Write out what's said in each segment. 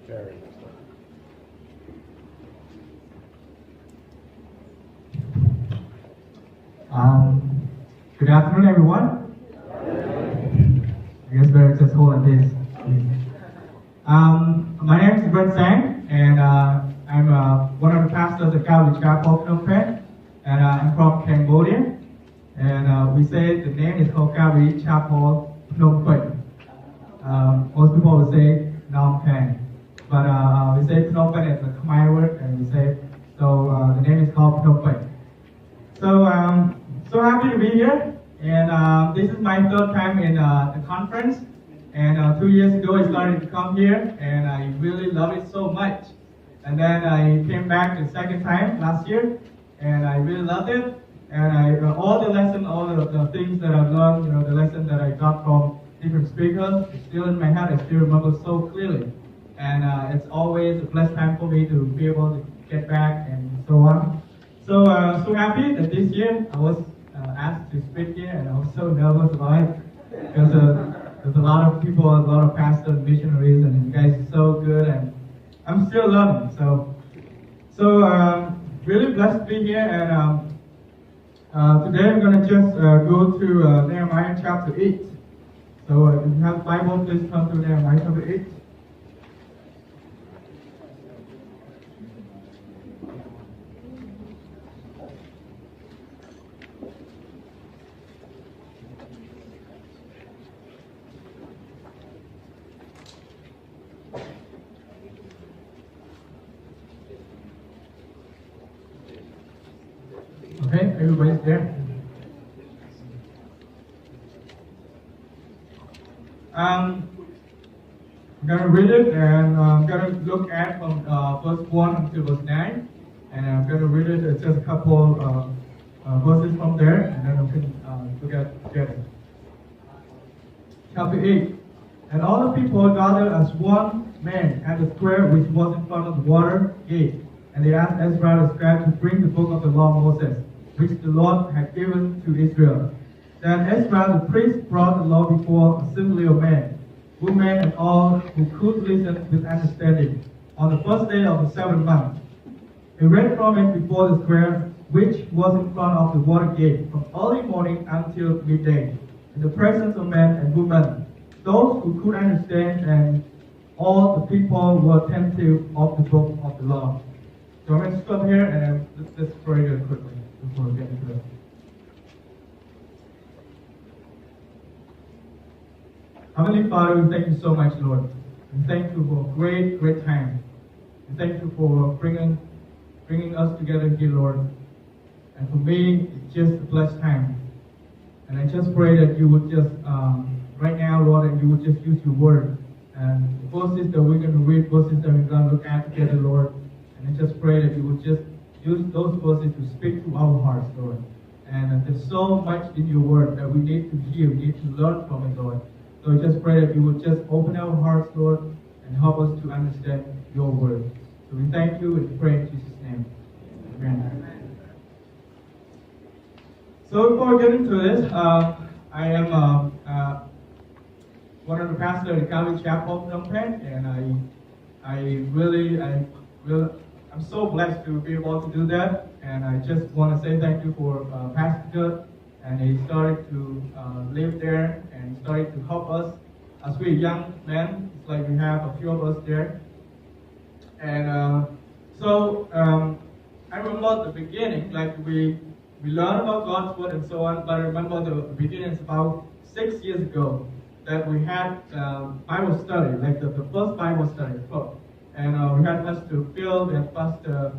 Very. Good afternoon, everyone. I guess better just hold on this. My name is Rith Sang, and I'm one of the pastors at Calvary Chapel, Phnom Penh, and I'm from Cambodia. And we say the name is called Calvary Chapel, Phnom Penh. Most people will say Phnom Penh, but we say Phnom Penh is a Khmer word, and we say so. The name is called Phnom Penh. So happy to be here, and this is my third time in the conference. And 2 years ago, I started to come here, and I really love it so much. And then I came back the second time last year, and I really loved it. And all the lessons, all the things that I've learned, the lessons that I got from different speakers, it's still in my head. I still remember so clearly. And it's always a blessed time for me to be able to get back and so on. So happy that this year I was asked to speak here, and I was so nervous about it because there's a lot of people, a lot of pastors, missionaries, and you guys are so good, and I'm still learning. So really blessed to be here, and today I'm going to just go to Nehemiah chapter 8. So if you have the Bible, please come to Nehemiah chapter 8. Okay, everybody's there. I'm going to read it, and I'm going to look at from verse 1 until verse 9. And I'm going to read it, it's just a couple verses from there, and then we can look at it together. Chapter 8. And all the people gathered as one man at the square which was in front of the water gate. And they asked Ezra the scribe to bring the book of the law of Moses, which the Lord had given to Israel. Then Ezra the priest brought the law before an assembly of men, women, and all who could listen with understanding, on the first day of the 7th month. He read from it before the square, which was in front of the water gate, from early morning until midday, in the presence of men and women, those who could understand, and all the people were attentive of the book of the law. So I'm going to stop here, and let's pray really quickly before we get into it. Heavenly Father, we thank you so much, Lord. We thank you for a great, great time. We thank you for bringing us together here, Lord. And for me, it's just a blessed time. And I just pray that you would just, right now, Lord, and you would just use your word. And the verses that we're going to read, verses that we're going to look at together, Lord. And I just pray that you would just use those verses to speak to our hearts, Lord. And there's so much in your word that we need to hear, we need to learn from it, Lord. So I just pray that you would just open our hearts, Lord, and help us to understand your word. So we thank you and pray in Jesus' name. Amen. So before we get into this, I am one of the pastors at Calvary Chapel, Phnom Penh, and I'm so blessed to be able to do that, and I just want to say thank you for Pastor Good, and he started to live there and started to help us as we're young men. It's like we have a few of us there, and so I remember the beginning, like we learned about God's word and so on, but I remember the beginning is about 6 years ago that we had Bible study, like the first Bible study. And we had Pastor Phil, we had Pastor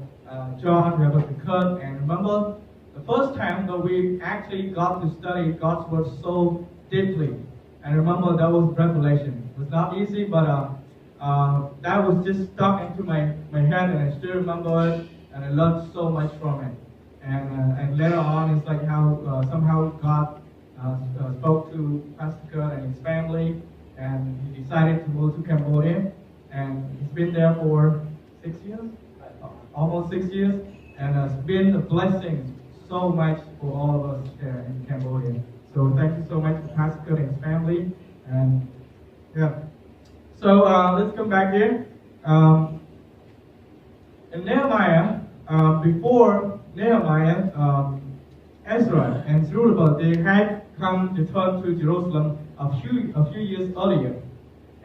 John, we had Pastor Kurt, and remember the first time that we actually got to study God's word so deeply. And remember that was Revelation. It was not easy, but that was just stuck into my head, and I still remember it, and I learned so much from it. And later on, it's like how somehow God spoke to Pastor Kurt and his family, and he decided to move to Cambodia. And he's been there for 6 years, almost 6 years, and it's been a blessing so much for all of us there in Cambodia. So thank you so much to Pastor Kurt and his family, and yeah. So let's come back here. In Nehemiah, before Nehemiah, Ezra and Zerubbabel, they had returned to Jerusalem a few years earlier,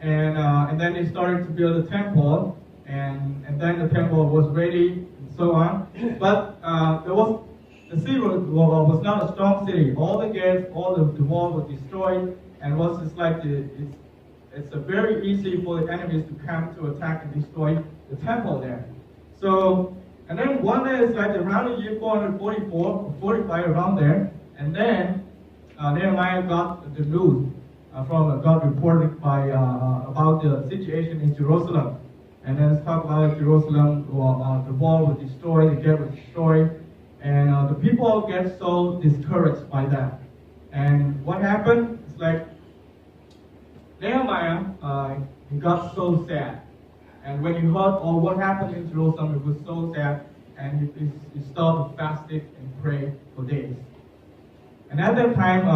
and then they started to build a temple, and then the temple was ready and so on. But the city was not a strong city. All the gates, all the walls were destroyed, and was just like it's very easy for the enemies to come to attack and destroy the temple there. So, and then one day it's like around the year 444 or 45 around there, and then Nehemiah got the news got reported by about the situation in Jerusalem, and then it's talked about Jerusalem. The wall was destroyed, the gate was destroyed, and the people get so discouraged by that. And what happened? It's like Nehemiah he got so sad. And when he heard all what happened in Jerusalem, it was so sad, and he started fasting and pray for days. And at that time,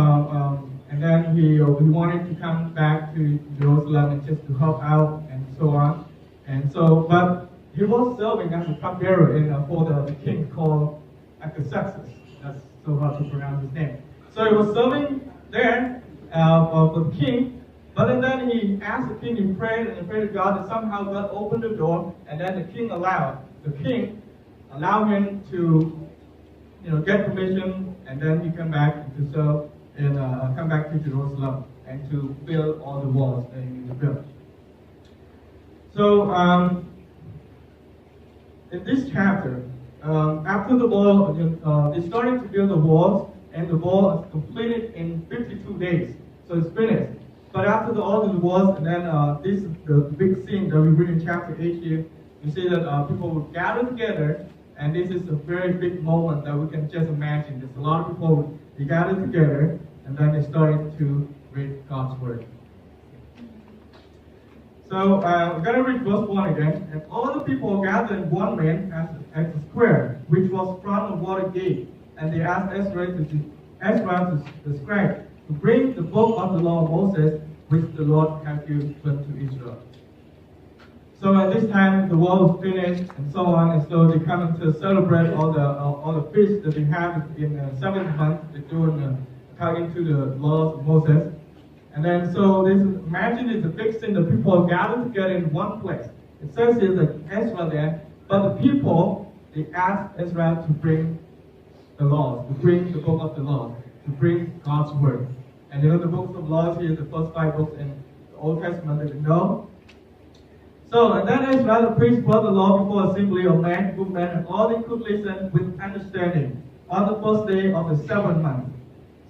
and then he wanted to come back to Jerusalem and just to help out and so on. And so, but he was serving as a cupbearer for the king called Artaxerxes. That's so hard to pronounce his name. So he was serving there for the king. But then he asked the king, he prayed to God, and somehow God opened the door, and then the king allowed him to, get permission, and then he come back to serve and come back to Jerusalem and to build all the walls that he needed to build. So in this chapter, after the wall, they started to build the walls, and the wall is completed in 52 days. So it's finished. But after all the walls, and then this is the big scene that we read in chapter 8 here. You see that people would gather together, and this is a very big moment that we can just imagine. There's a lot of people, they gathered together, and then they started to read God's word. So we're going to read verse 1 again. And all the people gathered in one man at the square, which was front of the water gate. And they asked Ezra the scribe to bring the book of the law of Moses, which the Lord had given to Israel. So at this time, the wall was finished, and so on, and so they come to celebrate all the feasts that they have in the 7th month. They do according to the laws of Moses. And then, so imagine it's a big scene. The people gathered together in one place. It says here that Ezra there, but the people, they asked Ezra to bring the laws, to bring the book of the law, to bring God's word. And the books of laws here, the first 5 books in the Old Testament that we know. So, and then Ezra the priest brought the law before assembly of men, women, and all they could listen with understanding on the first day of the 7th month.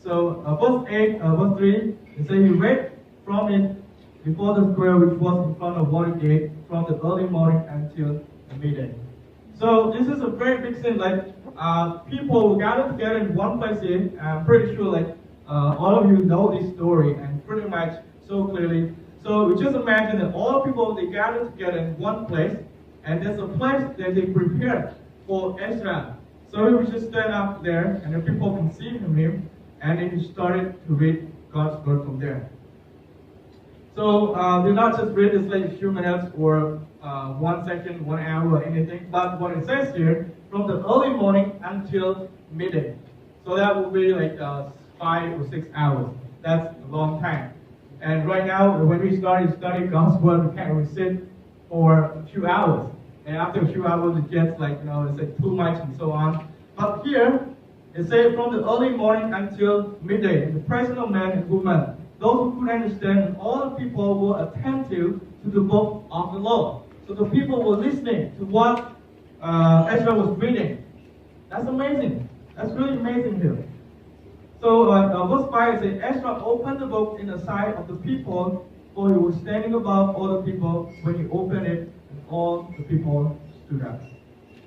So, verse 3, it says he read from it before the square which was in front of water gate from the early morning until the midday. So, this is a very big thing. Like, people who gathered together in one place here. I'm pretty sure, like, all of you know this story and pretty much so clearly. So we just imagine that all people, they gather together in one place, and there's a place that they prepared for Ezra. So he would just stand up there, and the people can see him, and then he started to read God's word from there. So they not just read this like a few minutes or 1 second, 1 hour or anything, but what it says here, from the early morning until midday. So that will be like 5 or 6 hours. That's a long time. And right now, when we started studying God's word, we sit for a few hours. And after a few hours, it gets like, it's like too much and so on. But here, it says from the early morning until midday, in the presence of men and women, those who could understand, and all the people were attentive to the book of the law. So the people were listening to what Ezra was reading. That's amazing. That's really amazing here. So verse 5 says, Ezra opened the book in the sight of the people, for he was standing above all the people when he opened it, and all the people stood up.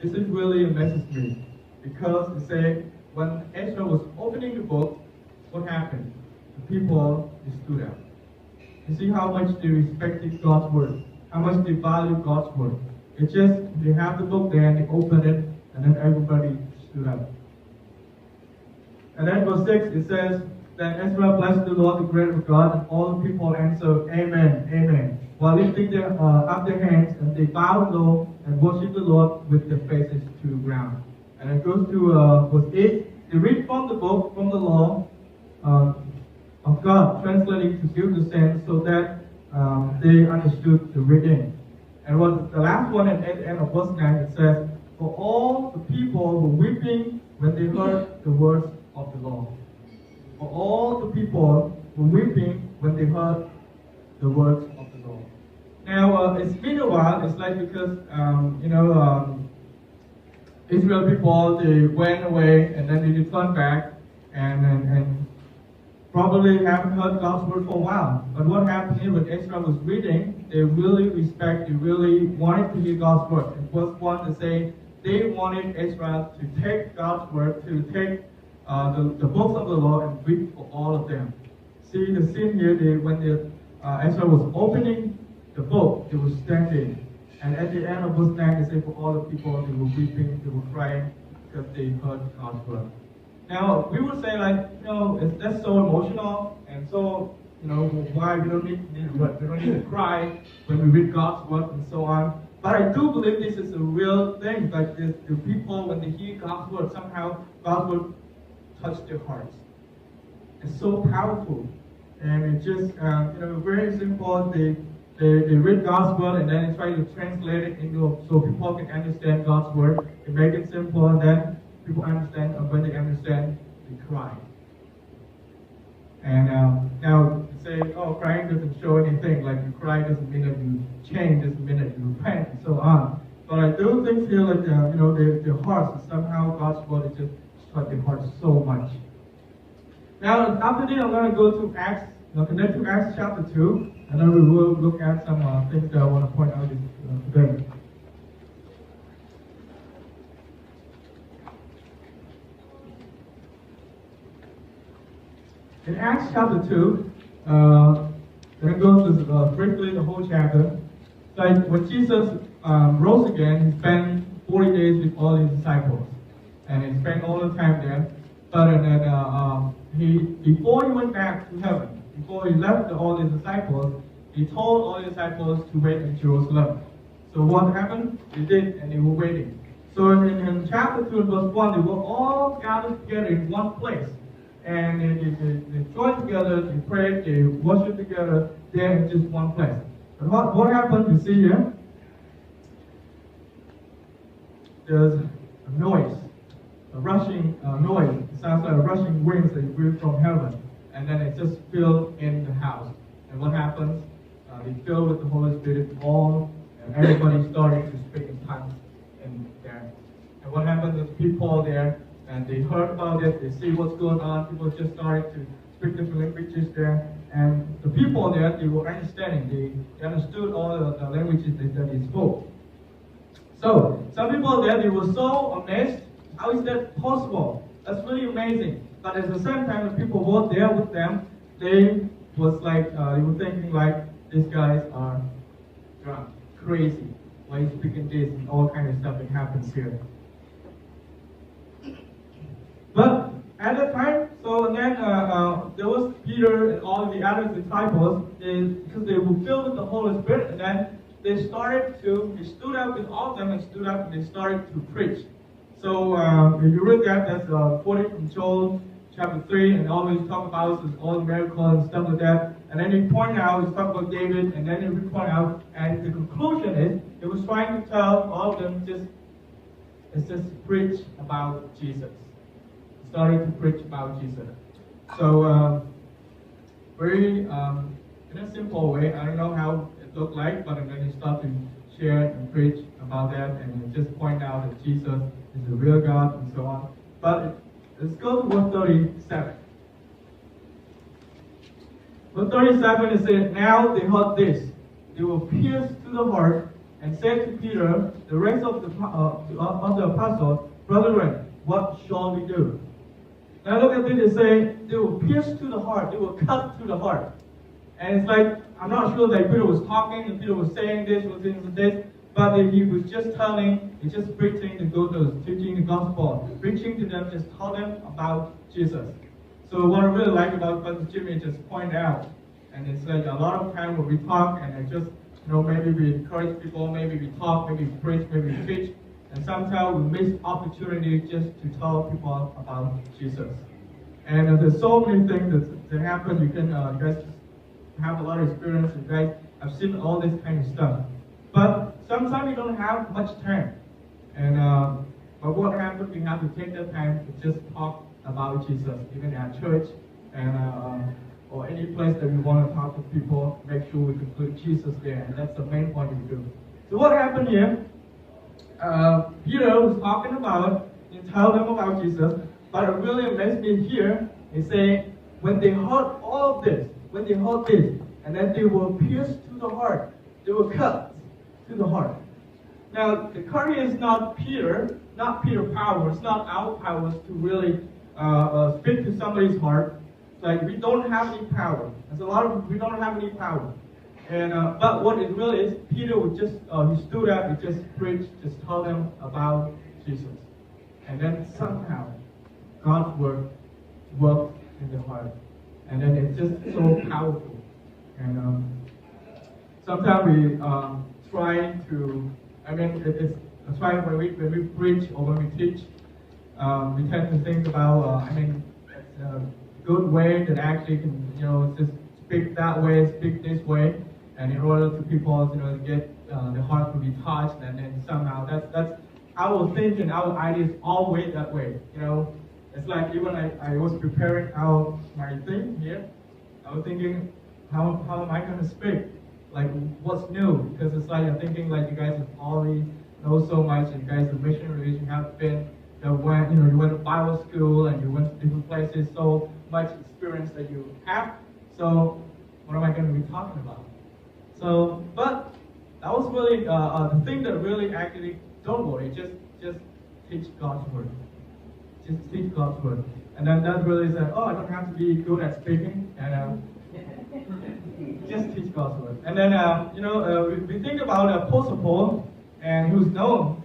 This is really a message to me, because it says, when Ezra was opening the book, what happened? The people stood up. You see how much they respected God's word, how much they valued God's word. It's just, they have the book there, and they opened it, and then everybody stood up. And then verse 6, it says, Then Ezra blessed the Lord, the great God, and all the people answered, Amen, Amen. while lifting up their hands, and they bowed low and worshiped the Lord with their faces to the ground. And it goes to verse 8. They read from the book, from the law of God, translating to give the sense so that they understood the reading. And what the last one at the end of verse 9, it says, for all the people were weeping when they heard the words of the law. For all the people were weeping when they heard the words of the law. Now, it's been a while. It's like because, Israel people, they went away and then they returned back and probably haven't heard God's word for a while. But what happened here when Ezra was reading, they really wanted to hear God's word. In verse 1, they say they wanted Ezra to take God's word, to take the books of the law and read for all of them. See the scene here, when Ezra was opening the book, they were standing. And at the end of verse 9, they say for all the people, they were weeping, they were crying because they heard God's word. Now, we would say that's so emotional, and so, why we don't need to cry when we read God's word and so on. But I do believe this is a real thing, like the people, when they hear God's word, somehow God's word touch their hearts. It's so powerful, and it's just, very simple. They read God's word and then they try to translate it so people can understand God's word. They make it simple, and then people understand, and when they understand, they cry. And now you say, crying doesn't show anything. Like you cry doesn't mean that you change, doesn't mean that you repent, and so on. But I do think here, like their hearts, somehow God's word is just struck their hearts so much. Now after this, I'm going to go to Acts, connect to Acts chapter 2, and then we will look at some things that I want to point out today. In Acts chapter 2, then it goes to briefly the whole chapter. Like when Jesus rose again, he spent 40 days with all his disciples, and he spent all the time there. But then before he went back to heaven, before he left all his disciples, he told all his disciples to wait in Jerusalem. So what happened? They did, and they were waiting. So in chapter 2, verse 1, they were all gathered together in one place. And they joined together, they prayed, they worshiped together there in just one place. But what happened, you see here? There's a noise, a rushing noise. It sounds like rushing winds that blew from heaven. And then it just filled in the house. And what happens? They filled with the Holy Spirit, and everybody started to speak in tongues in there. And what happened is people there, and they heard about it, they see what's going on, people just started to speak different languages there, and the people there, they were understanding, they understood all the languages that they spoke. So, some people there, they were so amazed, how is that possible? That's really amazing. But at the same time, the people who were there with them, they was like, they were thinking like, these guys are drunk, crazy, why he's speaking this, and all kind of stuff that happens here. But at that time, so then there was Peter and all the other disciples, because they were filled with the Holy Spirit, and then they stood up with all of them and stood up and they started to preach. So if you read that's quoted from Joel chapter 3, and always talk about all the miracles and stuff like that. And then he point out, he talk about David, and then he point out, and the conclusion is, he was trying to tell all of them just preach about Jesus. Started to preach about Jesus. So very in a simple way. I don't know how it looked like, but then he started to share and preach about that, and just point out that Jesus is the real God and so on. But let's go to verse 37. Verse 37 it says, now they heard this. They were pierced to the heart, and said to Peter, the rest of the apostles, brethren, what shall we do? Now look at this, they say, they were pierced to the heart, they were cut to the heart. And it's like, I'm not sure that Peter was talking, and Peter was saying this, but he was just telling, he's just preaching the gospel, teaching the gospel, preaching to them, just tell them about Jesus. So what I really like about Brother Jimmy just point out, and it's like a lot of time when we talk, and I just maybe we encourage people, maybe we talk, maybe we preach, maybe we teach, and sometimes we miss opportunity just to tell people about Jesus. And there's so many things that happen. You can you guys have a lot of experience. You guys have seen all this kind of stuff. But sometimes you don't have much time. And but what happens? We have to take the time to just talk about Jesus, even at church and or any place that we want to talk to people. Make sure we can put Jesus there, and that's the main point we do. So what happened here? Peter was talking about and tell them about Jesus, but it really amazed me here. He say when they heard all of this, and then they were pierced to the heart. They were cut to the heart. Now, the curry is not Peter power. It's not our powers to really speak to somebody's heart. It's like we don't have any power. There's a lot of we don't have any power. And but what it really is, Peter would just he stood up, he just preached, just told them about Jesus, and then somehow God's word worked in their heart, and then it's just so powerful. And sometimes we try to. I mean, that's why when we preach or when we teach, we tend to think about, it's a good way that actually can, just speak that way, speak this way, and in order to people, to get the heart to be touched, and then somehow that's our thinking, our ideas always that way. It's like even I was preparing my thing here, I was thinking, how am I going to speak? Like what's new? Because it's like I'm thinking like you guys have already know so much, and you guys are missionaries, you have been, you went to Bible school and you went to different places, so much experience that you have. So what am I going to be talking about? So, but that was really the thing that really actually don't worry, just teach God's word. Just teach God's word, and then that really said, oh, I don't have to be good at speaking, and. Just teach God's word. And then, we think about Apostle Paul, and who's known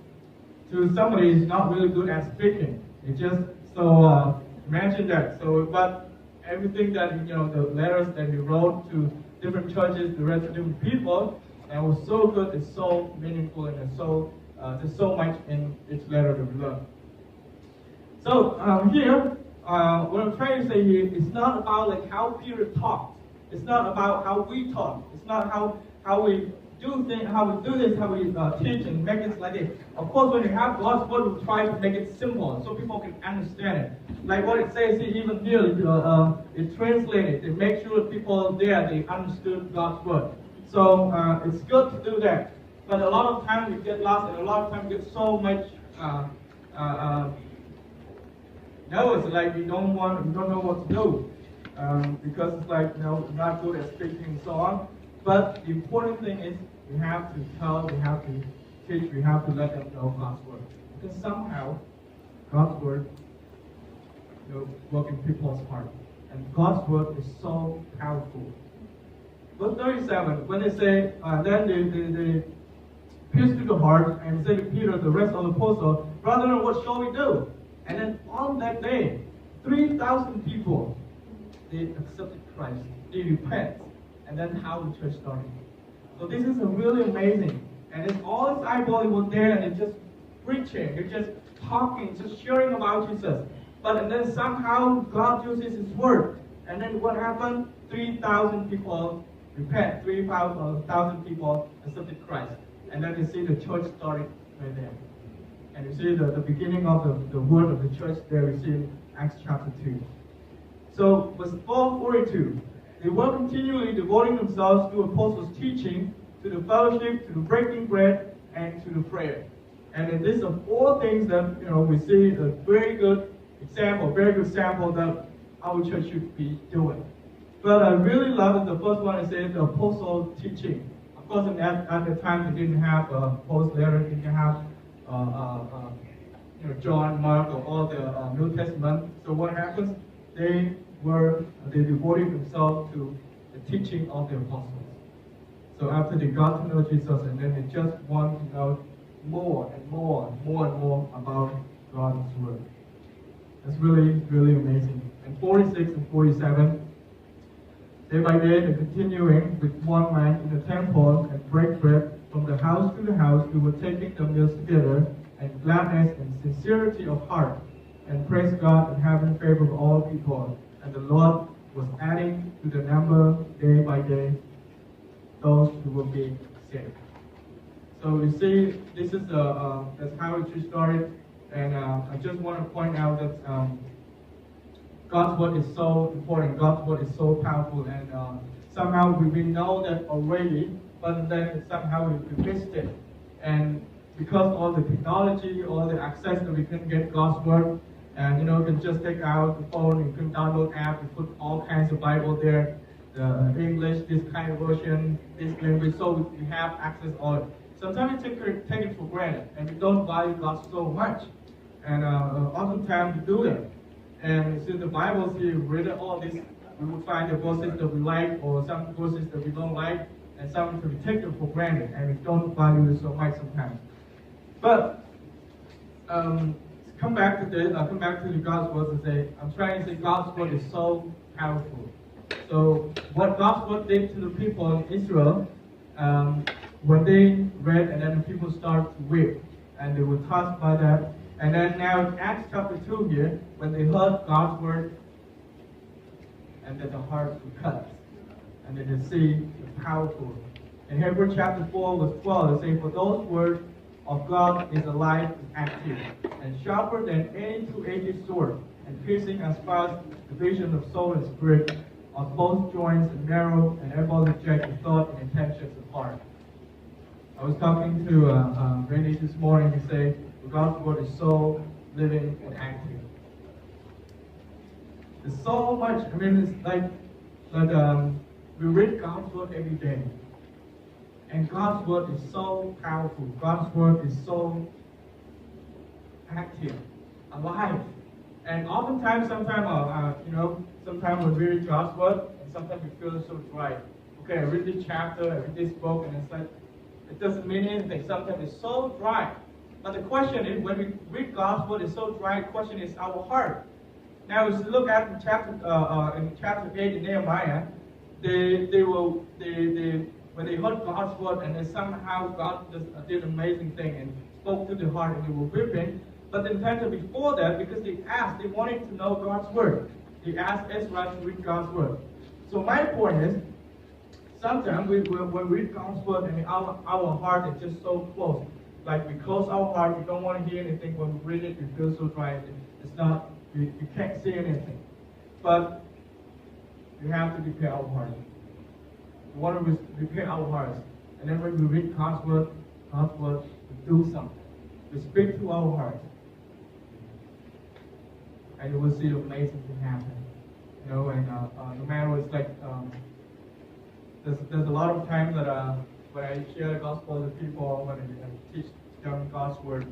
to somebody who's not really good at speaking. It just, so, imagine that. So, but everything that, the letters that he wrote to different churches, the rest of different people, and it was so good, it's so meaningful, and it's so, there's so much in each letter that we learn. So, here, what I'm trying to say here, it's not about like how Peter talked. It's not about how we talk. It's not how we do things, how we do this, how we teach and make it like this. Of course, when you have God's word, we try to make it simple so people can understand it. Like what it says here, even here, it translated. It makes sure people there, they understood God's word. So it's good to do that. But a lot of times we get lost, and a lot of times we get so much nervous, like we don't know what to do. Because it's like, not good at speaking and so on. But the important thing is we have to tell, we have to teach, we have to let them know God's word. Because somehow God's word works in people's heart. And God's word is so powerful. Verse 37, when they say, then they pierced to the heart and said to Peter, the rest of the apostles, brethren, what shall we do? And then on that day, 3,000 people, they accepted Christ, they repent, and then how the church started. So this is really amazing. And it's all his eyeballs were there, and they're just preaching, they're just talking, just sharing about Jesus. And then somehow God uses his word. And then what happened? 3,000 people repent, 3,000 people accepted Christ. And then you see the church started right there. And you see the beginning of the word of the church there, we see in Acts chapter 2. So, verse 4:42, they were continually devoting themselves to apostles' teaching, to the fellowship, to the breaking bread, and to the prayer. And in this of all things that we see a very good sample that our church should be doing. But I really love the first one. It says the apostle teaching. Of course, at the time they didn't have Paul's letter, they didn't have John, Mark, or all the New Testament. So what happens? They devoted themselves to the teaching of the apostles. So after they got to know Jesus, and then they just want to know more and more about God's word. That's really, really amazing. And 46 and 47, Day by day, they're continuing with one mind in the temple and break bread from the house to the house. They were taking the meals together and gladness and sincerity of heart, and praise God and having favor of all people. And the Lord was adding to the number day by day those who were being saved. So you see, this is that's how it started. And I just want to point out that God's word is so important. God's word is so powerful, and somehow we know that already, but then somehow we missed it. And because all the technology, all the access that we can get God's word, and you can just take out the phone, you can download app, you put all kinds of Bible there, the English, this kind of version, this language, so we have access all it. Sometimes we take it for granted, and we don't value God so much. And oftentimes we do that. And since the Bible says read all this, we will find the verses that we like or some verses that we don't like, and some that we take them for granted and we don't value it so much sometimes. But come back to the God's word and say, I'm trying to say God's word is so powerful. So what God's word did to the people in Israel, when they read and then the people started to weep, and they were touched by that. And then now in Acts chapter 2 here, when they heard God's word, and then the hearts were cut, and then they see the powerful. In Hebrews chapter 4 verse 12, it says, for those words of God is alive and active, and sharper than any two-edged sword, and piercing as far as the vision of soul and spirit, of both joints and marrow, and able to check the thought and intentions of heart. I was talking to Randy this morning. He said, God's word is so living and active. There's so much. I mean, it's like we read God's word every day, and God's word is so powerful. God's word is so active, alive, and oftentimes, sometimes when we read God's word, and sometimes we feel so dry. Okay, I read this chapter, I read this book, and it's like it doesn't mean anything. Sometimes it's so dry. But the question is, when we read God's word, it's so dry. The question is our heart. Now, as you look at in chapter 8 in Nehemiah, when they heard God's word, and then somehow God just did an amazing thing and spoke to the heart, and they were weeping. But then before that, because they wanted to know God's word. They asked Ezra to read God's word. So my point is, sometimes when we read God's word, and our heart is just so close. Like we close our heart, we don't want to hear anything. When we read it, we feel so dry. It's not, we can't see anything. But we have to prepare our hearts. We want to prepare our hearts. And then when we read God's word, we do something. We speak to our hearts. And you will see amazing things happen. And no matter it's like, there's a lot of times that when I share the gospel with people, when I teach them God's word,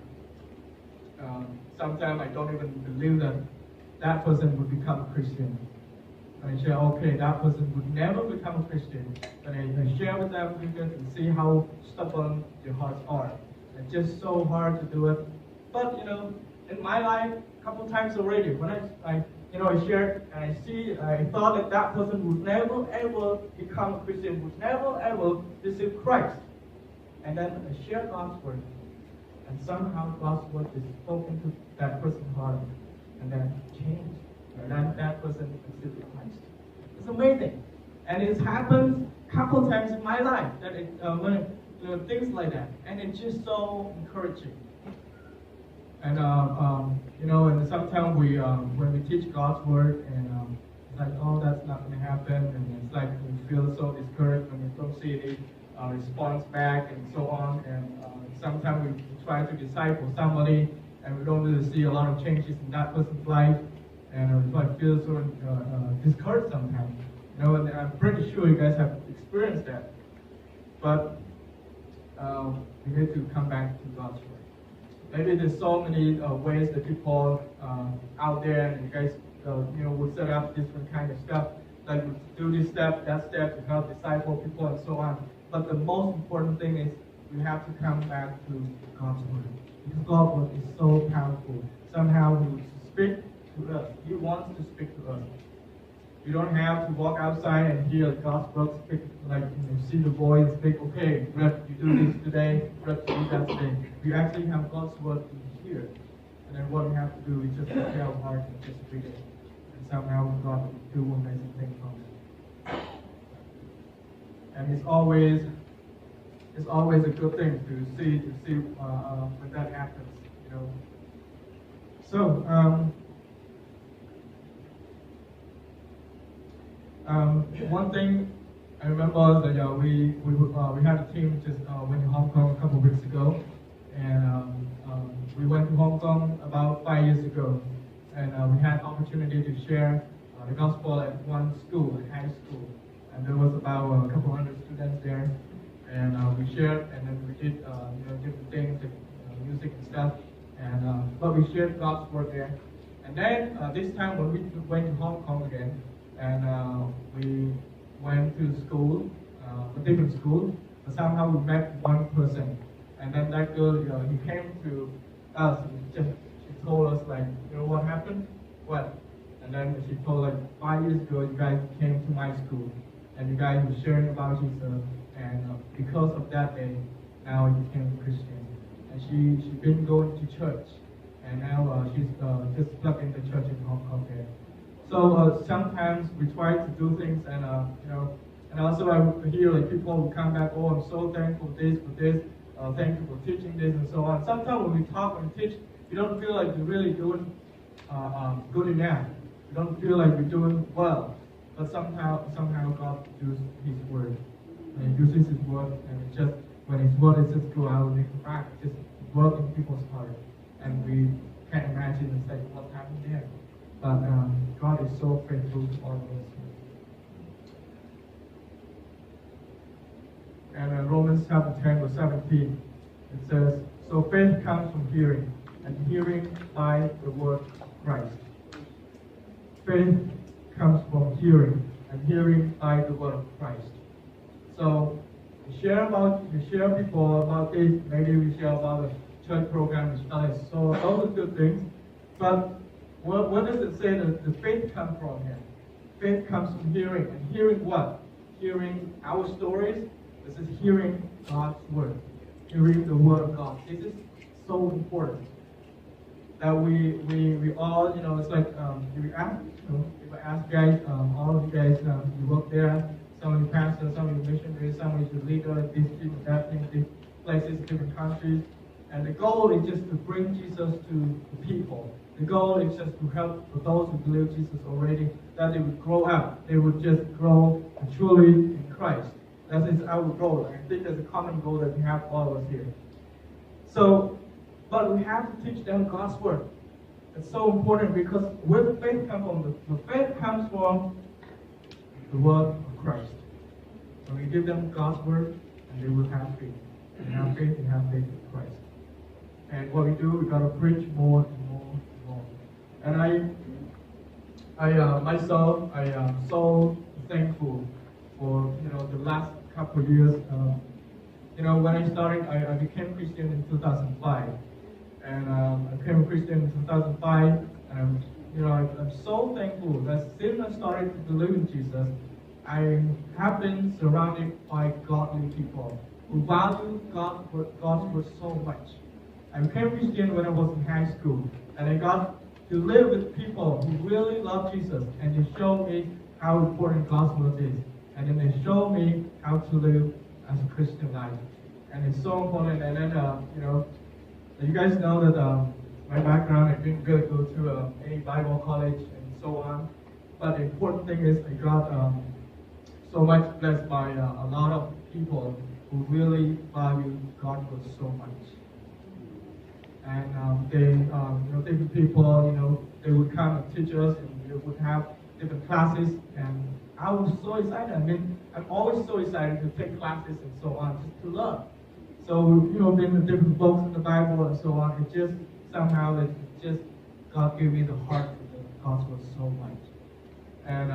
sometimes I don't even believe that person would become a Christian. And I share, okay, that person would never become a Christian. And I share with them and see how stubborn their hearts are. It's just so hard to do it. But in my life, a couple times already, when I shared and I thought that person would never ever become a Christian, would never ever receive Christ. And then I share God's word, and somehow God's word is spoken to that person's heart, and then changed, and then that person received Christ. It's amazing, and it happens a couple times in my life that things like that, and it's just so encouraging. And and sometimes when we teach God's word, and it's like, oh, that's not going to happen, and it's like we feel so discouraged when we don't see any response back, and so on. And sometimes we try to disciple somebody, and we don't really see a lot of changes in that person's life, and we feel so discouraged sometimes. And I'm pretty sure you guys have experienced that. But we need to come back to God's word. Maybe there's so many ways that people out there, and you guys, would set up different kind of stuff, like do this step, that step to help disciple people and so on. But the most important thing is we have to come back to God's word, because God's word is so powerful. Somehow He will speak to us. He wants to speak to us. You don't have to walk outside and hear God's word speak, like see the voice speak, okay, Rith, you do this today, Rith, you do that today. You actually have God's word to hear. And then what we have to do is just prepare our heart and just read it. And somehow God will do amazing things from it. And it's always a good thing to see when that happens, you know. So one thing I remember that we had a team just went to Hong Kong a couple of weeks ago, and we went to Hong Kong about 5 years ago, and we had opportunity to share the gospel at one school, a high school, and there was about a couple hundred students there, and we shared, and then we did different things, like, music and stuff, and but we shared God's word there, and then this time when we went to Hong Kong again, and we went to school, a different school, but somehow we met one person, and then that girl, he came to us, and she told us like, you know what happened? What? And then she told like 5 years ago, you guys came to my school, and you guys were sharing about Jesus, and because of that day, now you became a Christian, and she's been going to church, and now she's just plugged in the church in Hong Kong there. So sometimes we try to do things, and and also I hear like people will come back, oh, I'm so thankful for this, thank you for teaching this, and so on. Sometimes when we talk and teach, you don't feel like you're really doing good enough. You don't feel like you're doing well. But somehow God uses His word, and He uses His word, and it just when His word is just go out, and just work in people's heart, and we can't imagine and say what happened there. But God is so faithful to all of us. And Romans chapter 10 verse 17, it says, so faith comes from hearing, and hearing by the word of Christ. Faith comes from hearing, and hearing by the word of Christ. So we share before about this, maybe we share about the church program we started. So those are good things. But what does it say that the faith comes from here? Faith comes from hearing. And hearing what? Hearing our stories. This is hearing God's word. Hearing the word of God. This is so important. That we all, it's like if I ask guys, all of you guys, you work there, some of you pastors, some of you missionaries, some of you leader, this thing, that thing, these places, different countries. And the goal is just to bring Jesus to the people. The goal is just to help for those who believe Jesus already, that they would grow up. They would just grow truly in Christ. That is our goal. I think that's a common goal that we have all of us here. So, but we have to teach them God's word. It's so important because where the faith comes from, the faith comes from the word of Christ. When we give them God's word, and they will have faith. They have faith, they have faith in Christ. And what we do, we gotta preach more and more and more. And I myself, I am so thankful for the last couple of years. When I started, I became Christian in 2005, and I became a Christian in 2005. And I'm so thankful that since I started to believe in Jesus, I have been surrounded by godly people who value God's word so much. I became Christian when I was in high school, and I got to live with people who really love Jesus, and they showed me how important God's word is, and then they showed me how to live as a Christian life, and it's so important. And then you guys know that my background, I didn't really go to any Bible college and so on, but the important thing is I got so much blessed by a lot of people who really value God's word so much. And different people, they would come and teach us, and we would have different classes, and I was so excited. I mean, I'm always so excited to take classes and so on, just to learn. So, being the different books in the Bible and so on, it just somehow, God gave me the heart for the gospel so much. And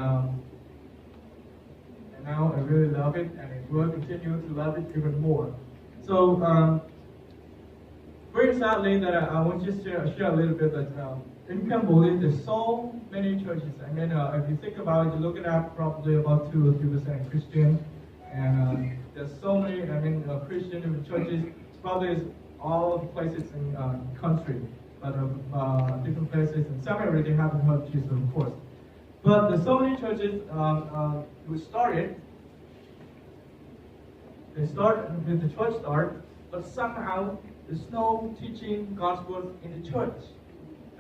now I really love it, and I will continue to love it even more. So, very sadly, that I want to share a little bit that in Cambodia, there's so many churches. I mean, if you think about it, you're looking at probably about 2 or 3% Christian, and there's so many. I mean, Christian churches. Probably is all the places in country, but different places. In some areas they haven't heard Jesus, of course. But there's so many churches who started. They start with the church start, but somehow there's no teaching God's word in the church.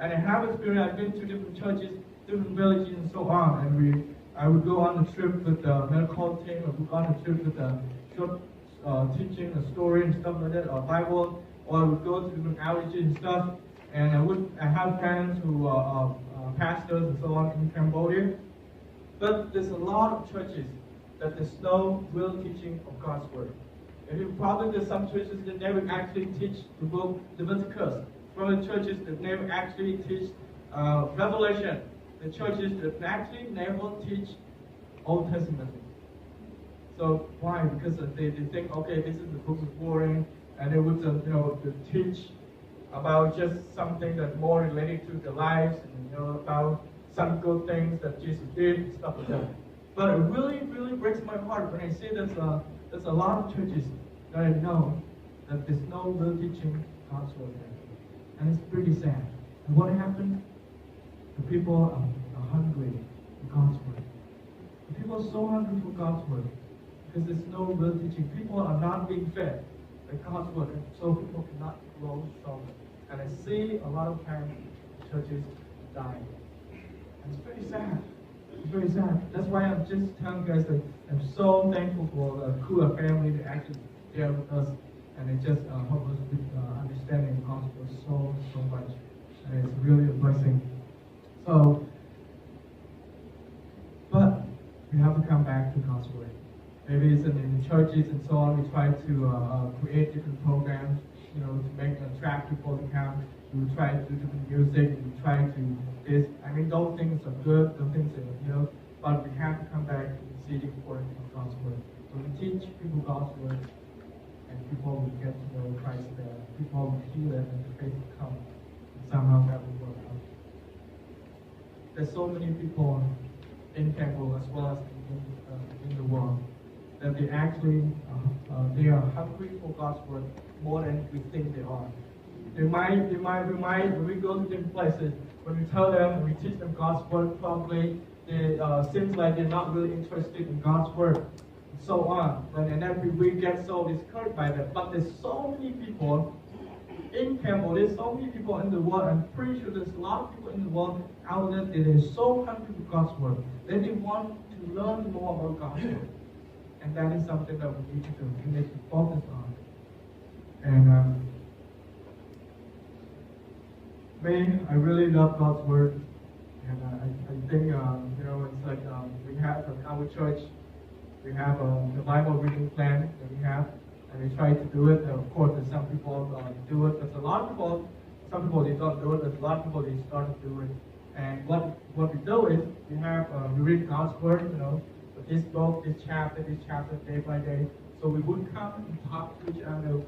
And I have experience. I've been to different churches, different villages, and so on. And I would go on a trip with the medical team. I would go on a trip with the church teaching a story and stuff like that, or Bible. Or I would go to different outreaches and stuff. And I have friends who are pastors and so on in Cambodia. But there's a lot of churches that there's no real teaching of God's word. And probably there's some churches that never actually teach the book Leviticus. From the churches that never actually teach Revelation. The churches that actually never teach Old Testament. So why? Because they think, okay, this is the book is boring, and they would to teach about just something that's more related to their lives, and about some good things that Jesus did, and stuff like that. But it really, really breaks my heart when I see there's a lot of churches that I know that there's no real teaching God's word there. And it's pretty sad. And what happened? The people are hungry for God's word. The people are so hungry for God's word because there's no real teaching. People are not being fed by God's word, and so people cannot grow stronger. And I see a lot of times churches dying. And it's pretty sad. It's very sad. That's why I'm just telling you guys that I'm so thankful for the Kua family that actually there with us, and it just helps us with understanding the gospel so much, and it's really a blessing. So, but we have to come back to God's word. Maybe it's in the churches and so on. We try to create different programs, to make attract people to come. We try to do different music. We try to this. I mean, those things are good. Those things are but we have to come back and see the importance of God's word. When we teach people God's word, and people will get to know Christ there. People will heal it and the faith will come. And somehow that will work out. There's so many people in Cambodia as well as in the world that they actually they are hungry for God's word more than we think they are. They might, when we go to different places, when we tell them, when we teach them God's word, probably it seems like they're not really interested in God's word. So on, and then we get so discouraged by that. But there's so many people in Cambodia, there's so many people in the world. I'm pretty sure there's a lot of people in the world out there that are so hungry for God's word that they want to learn more about God's word, and that is something that we need to do. We need to focus on. And me, I really love God's word, and I think it's like we have our church. We have the Bible reading plan that we have, and we try to do it. Of course, there's some people do it, but a lot of people, some people they don't do it, but a lot of people they start to do it. And what we do is we read God's word, this book, this chapter, day by day. So we would come and talk to each other.